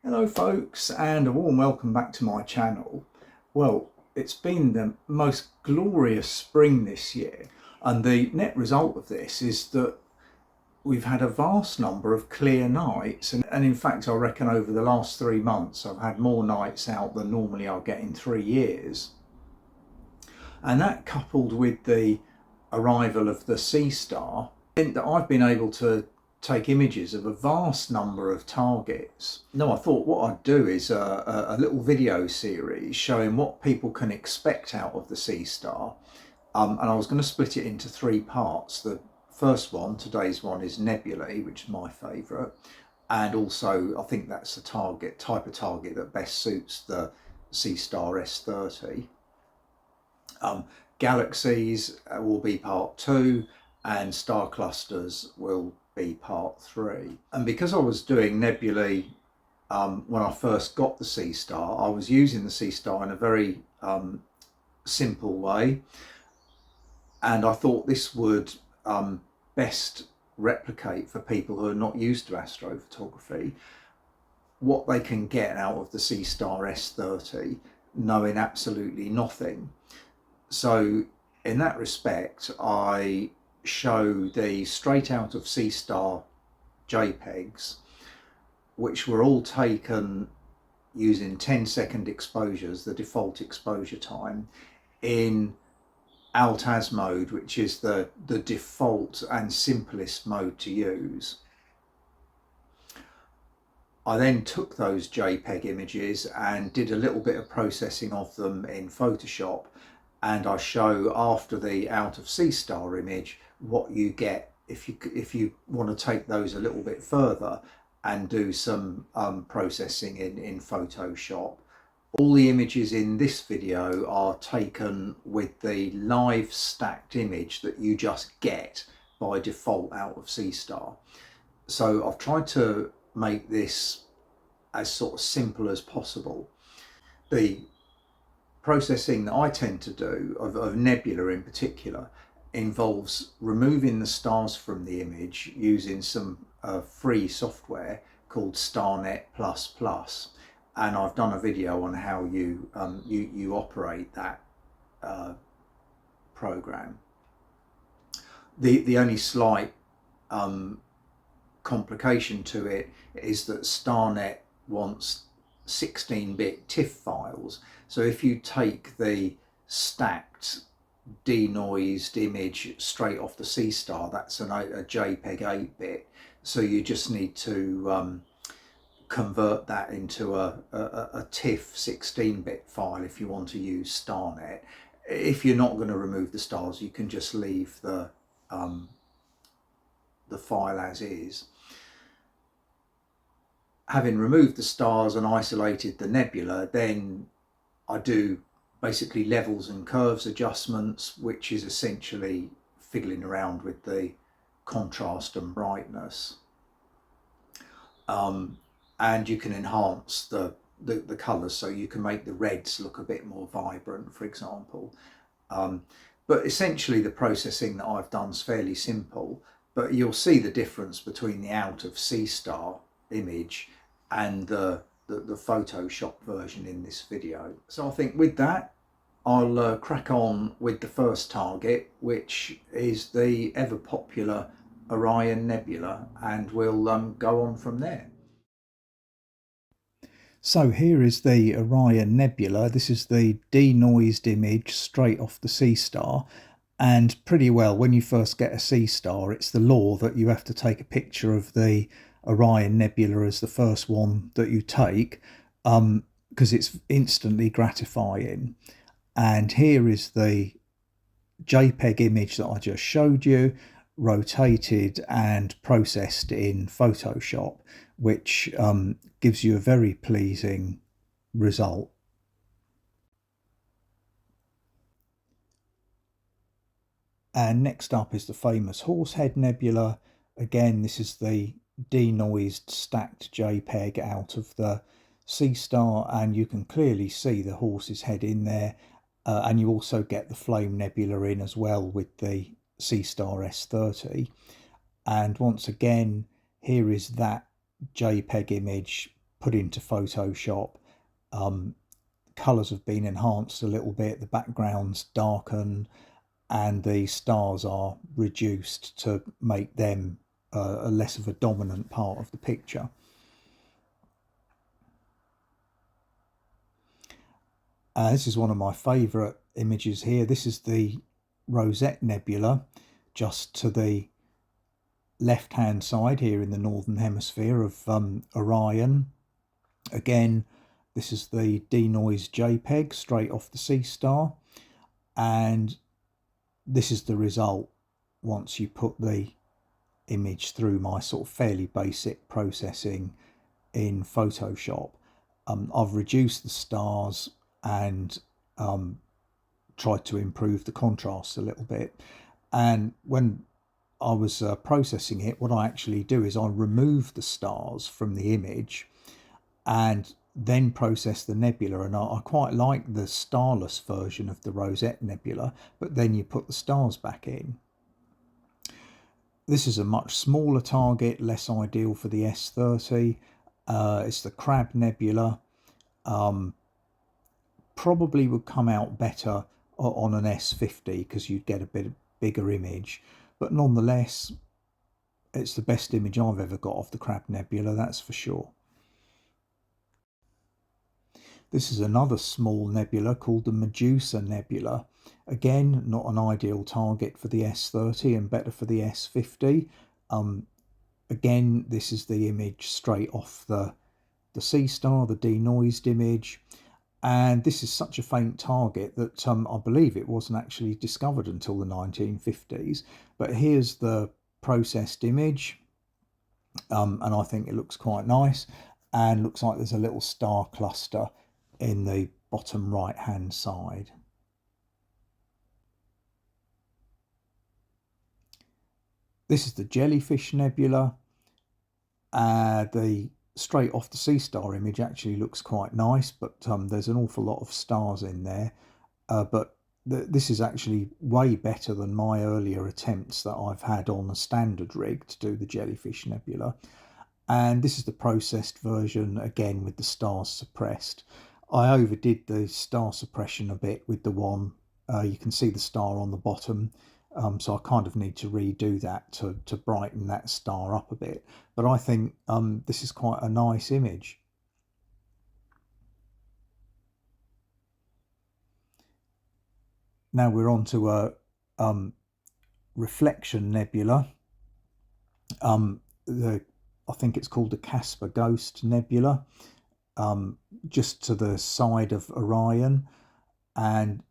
Hello folks, and a warm welcome back to my channel. Well, it's been the most glorious spring this year, and the net result of this is that we've had a vast number of clear nights, and in fact I reckon over the last 3 months I've had more nights out than normally I'll get in 3 years. And that, coupled with the arrival of the Seestar, meant that I've been able to take images of a vast number of targets. Now I thought what I'd do is a little video series showing what people can expect out of the Seestar, and I was going to split it into 3 parts. The first one, today's one, is Nebulae, which is my favourite, and also I think that's the type of target that best suits the Seestar S30. Galaxies will be part 2, and star clusters will be part 3. And because I was doing Nebulae when I first got the Seestar, I was using the Seestar in a very simple way, and I thought this would best replicate, for people who are not used to astrophotography, what they can get out of the Seestar S30 knowing absolutely nothing. So in that respect, I show the straight out of Seestar jpegs, which were all taken using 10-second exposures, the default exposure time, in alt-az mode, which is the default and simplest mode to use. I then took those JPEG images and did a little bit of processing of them in Photoshop, and I show, after the out of Seestar image, what you get if you want to take those a little bit further and do some processing in Photoshop. All the images in this video are taken with the live stacked image that you just get by default out of Seestar. So I've tried to make this as sort of simple as possible. The processing that I tend to do of Nebula in particular involves removing the stars from the image using some free software called StarNet++, and I've done a video on how you operate that program. The only slight complication to it is that StarNet wants 16-bit TIFF files. So if you take the stacked denoised image straight off the Seestar, that's a JPEG 8-bit. So you just need to convert that into a TIFF 16-bit file if you want to use StarNet. If you're not going to remove the stars, you can just leave the file as is. Having removed the stars and isolated the nebula, then I do basically levels and curves adjustments, which is essentially fiddling around with the contrast and brightness. And you can enhance the colours, so you can make the reds look a bit more vibrant, for example. But essentially the processing that I've done is fairly simple, but you'll see the difference between the out of Seestar image and the Photoshop version in this video. So I think with that, I'll crack on with the first target, which is the ever popular Orion Nebula, and we'll go on from there. So here is the Orion Nebula. This is the denoised image straight off the Seestar. And pretty well, when you first get a Seestar, it's the law that you have to take a picture of the Orion Nebula as the first one that you take, because it's instantly gratifying. And here is the JPEG image that I just showed you, rotated and processed in Photoshop, which gives you a very pleasing result. And next up is the famous Horsehead Nebula. Again, this is the denoised stacked JPEG out of the Seestar, and you can clearly see the horse's head in there, and you also get the Flame Nebula in as well with the Seestar S30. And once again, here is that JPEG image put into Photoshop. Colours have been enhanced a little bit, the backgrounds darken, and the stars are reduced to make them a less of a dominant part of the picture. This is one of my favourite images here. This is the Rosette Nebula, just to the left-hand side here in the northern hemisphere of Orion. Again, this is the denoised JPEG straight off the Seestar, and this is the result once you put the image through my sort of fairly basic processing in Photoshop. I've reduced the stars and tried to improve the contrast a little bit, and when I was processing it, what I actually do is I remove the stars from the image and then process the nebula, and I quite like the starless version of the Rosette Nebula, but then you put the stars back in. This is a much smaller target, less ideal for the S30. It's the Crab Nebula. Probably would come out better on an S50 because you'd get a bit bigger image, but nonetheless it's the best image I've ever got of the Crab Nebula, that's for sure. This is another small nebula called the Medusa Nebula. Again, not an ideal target for the S30 and better for the S50. Again, this is the image straight off the Seestar, the denoised image. And this is such a faint target that I believe it wasn't actually discovered until the 1950s. But here's the processed image, and I think it looks quite nice, and looks like there's a little star cluster in the bottom right hand side. This is the Jellyfish Nebula. The straight off the Seestar image actually looks quite nice, but there's an awful lot of stars in there. But this is actually way better than my earlier attempts that I've had on a standard rig to do the Jellyfish Nebula. And this is the processed version, again with the stars suppressed. I overdid the star suppression a bit with the one. You can see the star on the bottom. So I kind of need to redo that to brighten that star up a bit. But I think this is quite a nice image. Now we're on to a reflection nebula. I think it's called the Casper Ghost Nebula, just to the side of Orion. And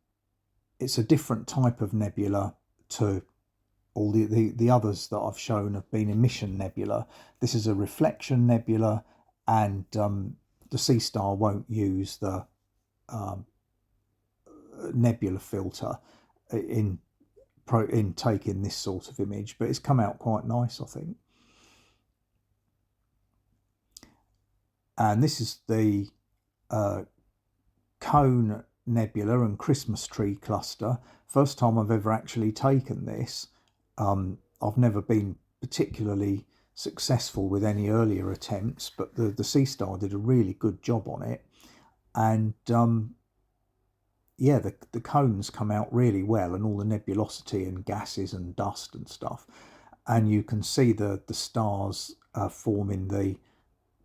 it's a different type of nebula to all the others that I've shown have been emission nebula. This is a reflection nebula, and the Seestar won't use the nebula filter in taking this sort of image, but it's come out quite nice, I think. And this is the Cone Nebula and Christmas tree cluster. First time I've ever actually taken this. I've never been particularly successful with any earlier attempts, but the Seestar did a really good job on it. And yeah, the cones come out really well, and all the nebulosity and gases and dust and stuff. And you can see the stars forming the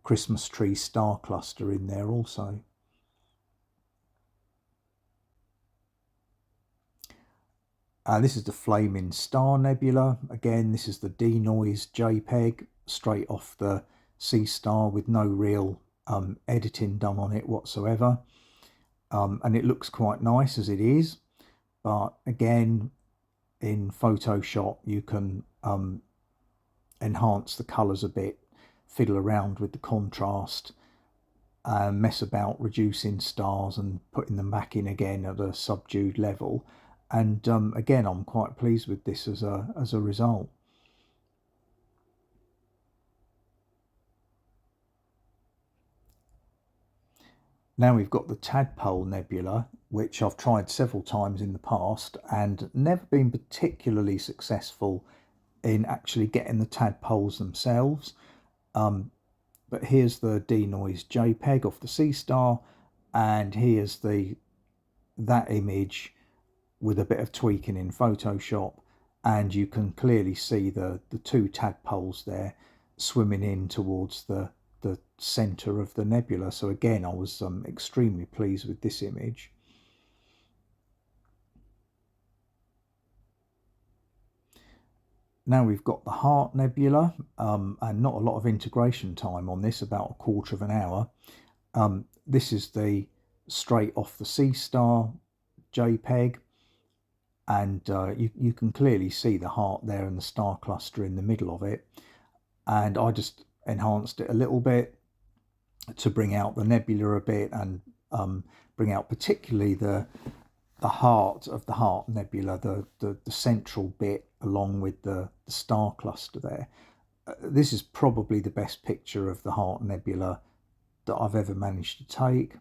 Christmas tree star cluster in there also. This is the Flaming Star Nebula. Again, this is the denoised JPEG straight off the Seestar with no real editing done on it whatsoever. And it looks quite nice as it is. But again, in Photoshop, you can enhance the colours a bit, fiddle around with the contrast, mess about reducing stars and putting them back in again at a subdued level. And again, I'm quite pleased with this as a result. Now we've got the Tadpole Nebula, which I've tried several times in the past and never been particularly successful in actually getting the tadpoles themselves. But here's the denoised JPEG of the Seestar, and here's that image with a bit of tweaking in Photoshop, and you can clearly see the two tadpoles there swimming in towards the center of the nebula. So again, I was extremely pleased with this image. Now we've got the Heart Nebula, and not a lot of integration time on this, about a quarter of an hour. This is the straight off the Seestar JPEG, and you can clearly see the heart there and the star cluster in the middle of it. And I just enhanced it a little bit to bring out the nebula a bit, and bring out particularly the heart of the Heart Nebula, the central bit along with the star cluster there. This is probably the best picture of the Heart Nebula that I've ever managed to take.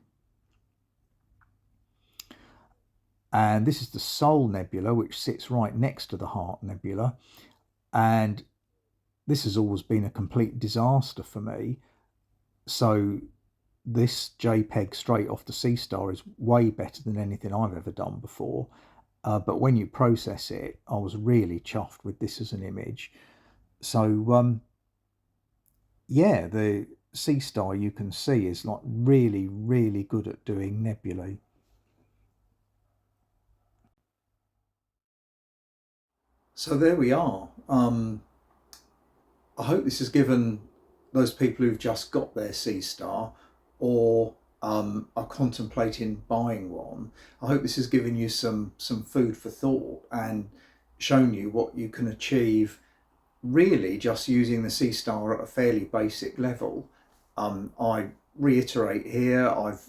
And this is the Soul Nebula, which sits right next to the Heart Nebula. And this has always been a complete disaster for me. So this JPEG straight off the Seestar is way better than anything I've ever done before. But when you process it, I was really chuffed with this as an image. So yeah, the Seestar, you can see, is like really, really good at doing nebulae. So there we are. I hope this has given those people who've just got their Seestar, or are contemplating buying one, I hope this has given you some food for thought and shown you what you can achieve really just using the Seestar at a fairly basic level. I reiterate here, I've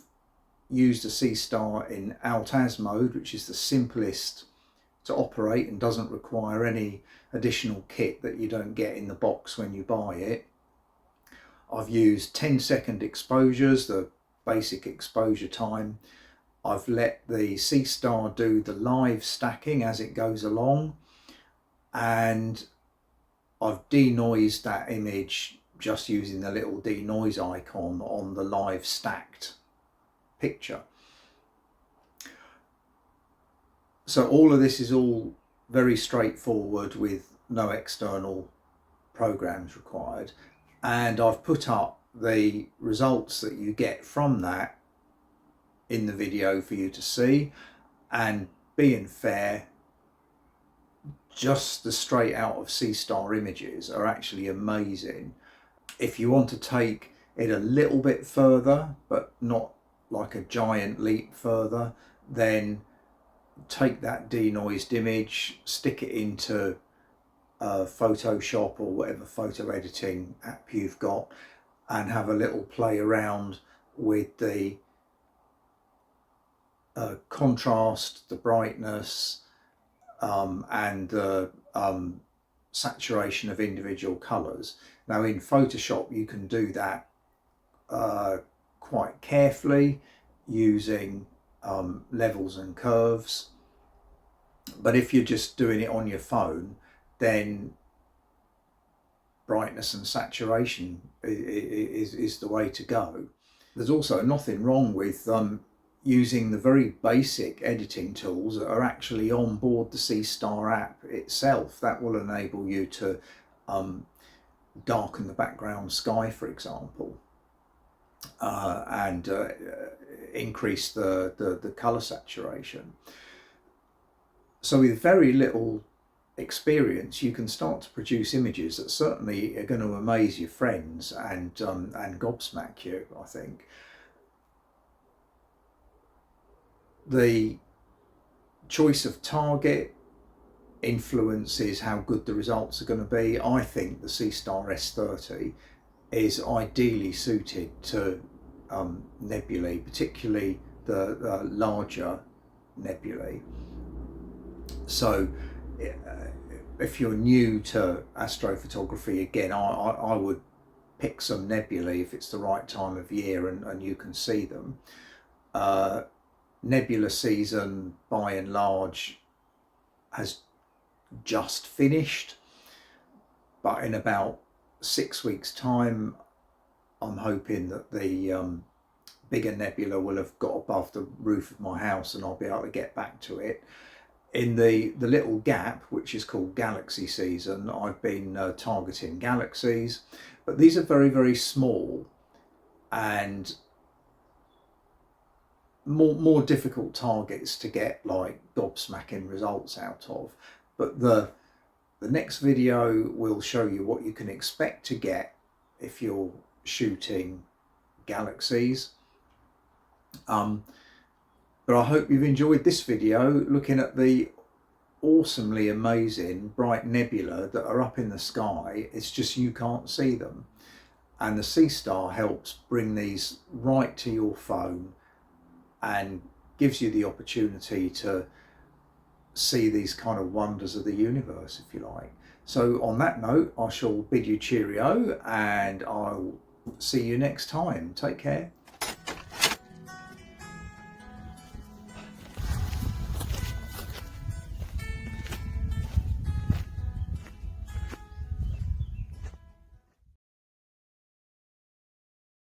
used a Seestar in Alt-Az mode, which is the simplest to operate and doesn't require any additional kit that you don't get in the box when you buy it. I've used 10-second exposures, the basic exposure time. I've let the Seestar do the live stacking as it goes along, and I've denoised that image just using the little denoise icon on the live stacked picture. So all of this is all very straightforward with no external programs required. And I've put up the results that you get from that in the video for you to see. And being fair, just the straight out of Seestar images are actually amazing. If you want to take it a little bit further, but not like a giant leap further, then take that denoised image, stick it into Photoshop or whatever photo editing app you've got, and have a little play around with the contrast, the brightness, and the saturation of individual colours. Now in Photoshop you can do that quite carefully using levels and curves, but if you're just doing it on your phone, then brightness and saturation is the way to go. There's also nothing wrong with using the very basic editing tools that are actually on board the Seestar app itself. That will enable you to darken the background sky, for example, and increase the colour saturation. So with very little experience, you can start to produce images that certainly are going to amaze your friends and gobsmack you, I think. The choice of target influences how good the results are going to be. I think the Seestar S30 is ideally suited to nebulae, particularly the larger nebulae. So if you're new to astrophotography, again, I would pick some nebulae if it's the right time of year and you can see them. Nebula season, by and large, has just finished, but in about 6 weeks' time I'm hoping that the bigger nebula will have got above the roof of my house and I'll be able to get back to it. In the little gap, which is called galaxy season, I've been targeting galaxies, but these are very, very small and more difficult targets to get like gobsmacking results out of. But the next video will show you what you can expect to get if you're shooting galaxies. But I hope you've enjoyed this video looking at the awesomely amazing bright nebula that are up in the sky. It's just you can't see them. And the Seestar helps bring these right to your phone and gives you the opportunity to see these kind of wonders of the universe, if you like. So on that note, I shall bid you cheerio and I'll see you next time. Take care.